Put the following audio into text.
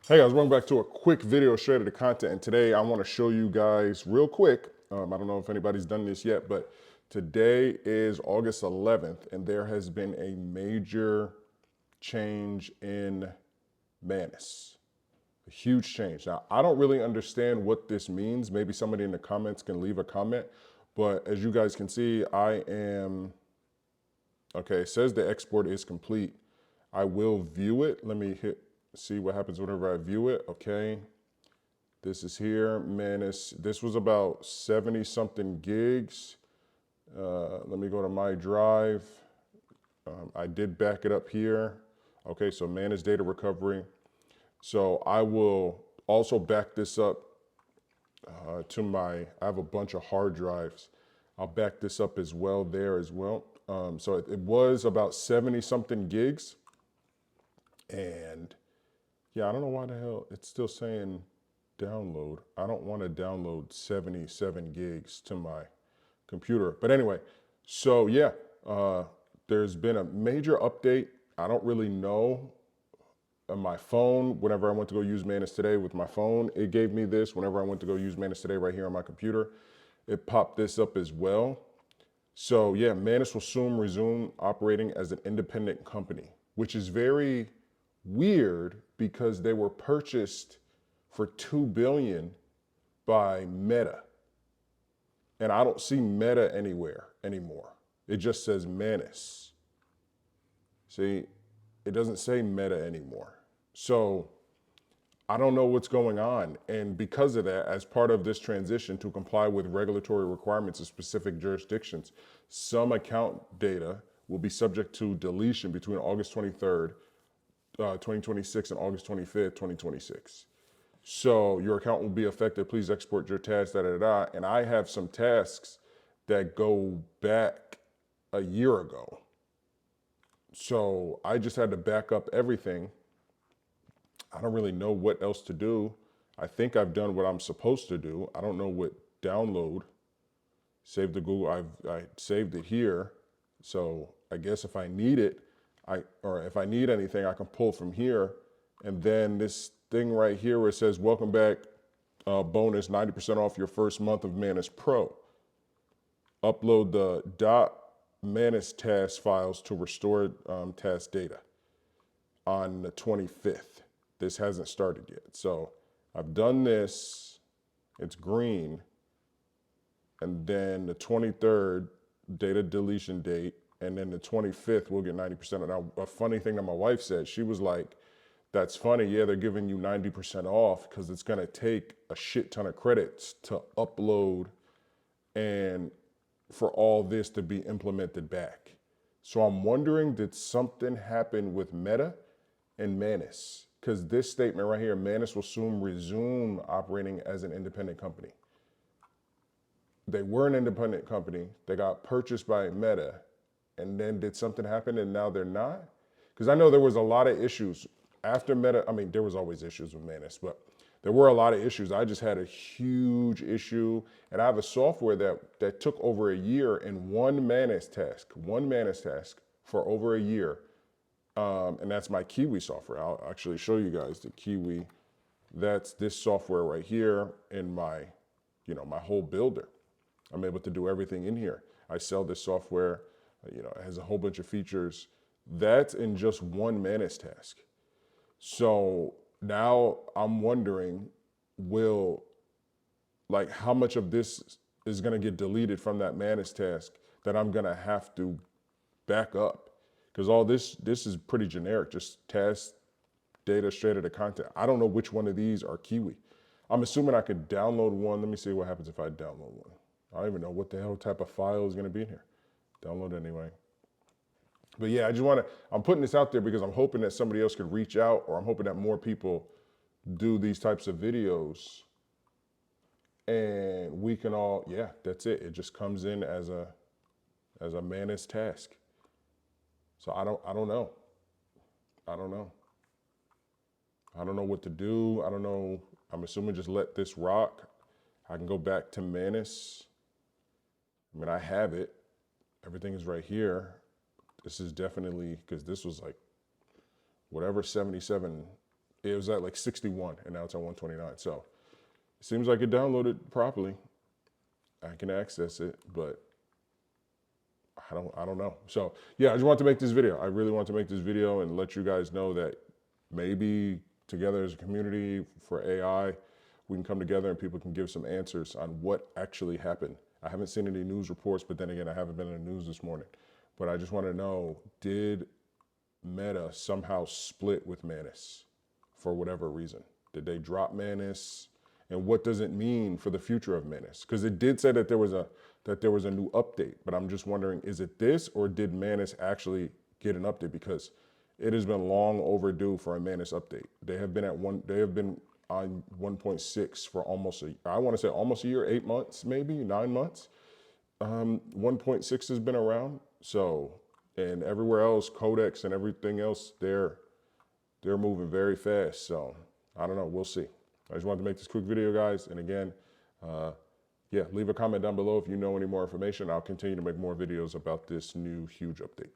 Hey guys, welcome back to a quick video straight out of content. And today I want to show you guys real quick. I don't know if anybody's done this yet, but today is August 11th and there has been a major change in Manus. A huge change. Now, I don't really understand what this means. Maybe somebody in the comments can leave a comment. But as you guys can see, okay, it says the export is complete. I will view it. Let me see what happens whenever I view it. Okay, this is here, Manus. This was about 70 something gigs. Let me go to my drive. I did back it up here. Okay, so Manus data recovery. So I will also back this up I have a bunch of hard drives. I'll back this up as well there as well. So it was about 70 something gigs. And yeah, I don't know why the hell it's still saying download. I don't want to download 77 gigs to my computer. But anyway, so yeah, there's been a major update. I don't really know. On my phone, whenever I went to go use Manus today with my phone, it gave me this. Whenever I went to go use Manus today right here on my computer, it popped this up as well. So yeah, Manus will soon resume operating as an independent company, which is very weird because they were purchased for $2 billion by Meta. And I don't see Meta anywhere anymore. It just says Manus. See, it doesn't say Meta anymore. So I don't know what's going on. And because of that, as part of this transition to comply with regulatory requirements of specific jurisdictions, some account data will be subject to deletion between August 23rd, 2026 and August 25th, 2026. So your account will be affected. Please export your tasks, da, da, da. And I have some tasks that go back a year ago. So I just had to back up everything. I don't really know what else to do. I think I've done what I'm supposed to do. I don't know what download. Save the Google. I saved it here. So I guess if I need it, or if I need anything, I can pull from here. And then this thing right here where it says welcome back, bonus 90% off your first month of Manus Pro. Upload the .manus task files to restore task data on the 25th. This hasn't started yet. So I've done this, it's green. And then the 23rd, data deletion date. And then the 25th, we'll get 90%. Now, a funny thing that my wife said, she was like, that's funny. Yeah, they're giving you 90% off because it's going to take a shit ton of credits to upload and for all this to be implemented back. So I'm wondering, did something happen with Meta and Manus? Because this statement right here, Manus will soon resume operating as an independent company. They were an independent company. They got purchased by Meta. And then did something happen and now they're not? Because I know there was a lot of issues after Meta. I mean, there was always issues with Manus, but there were a lot of issues. I just had a huge issue. And I have a software that took over a year in one Manus task for over a year. And that's my Kiwi software. I'll actually show you guys the Kiwi. That's this software right here in my, my whole builder. I'm able to do everything in here. I sell this software, it has a whole bunch of features. That's in just one Manus task. So now I'm wondering, how much of this is gonna get deleted from that Manus task that I'm gonna have to back up? Because all this is pretty generic, just task data straight out of content. I don't know which one of these are Kiwi. I'm assuming I could download one. Let me see what happens if I download one. I don't even know what the hell type of file is gonna be in here. Download anyway. But yeah, I'm putting this out there because I'm hoping that somebody else could reach out, or I'm hoping that more people do these types of videos and we can all, yeah, that's it. It just comes in as a Manus task. So I don't know. I don't know. I don't know what to do. I don't know. I'm assuming just let this rock. I can go back to Manus. I mean, I have it. Everything is right here. This is definitely, because this was like whatever 77 it was at like 61 and now it's at 129. So it seems like it downloaded properly. I can access it, but I don't know. So yeah, I just wanted to make this video. I really want to make this video and let you guys know that maybe together as a community for AI, we can come together and people can give some answers on what actually happened. I haven't seen any news reports, but then again, I haven't been in the news this morning. But I just want to know, did Meta somehow split with Manus for whatever reason? Did they drop Manus? And what does it mean for the future of Manus? Because it did say that there was a new update, but I'm just wondering, is it this or did Manus actually get an update? Because it has been long overdue for a Manus update. They have been on 1.6 for almost a year, 8 months, maybe 9 months. 1.6 has been around. So, and everywhere else, Codex and everything else, they're moving very fast. So I don't know, we'll see. I just wanted to make this quick video, guys. And again, yeah, leave a comment down below if you know any more information. I'll continue to make more videos about this new huge update.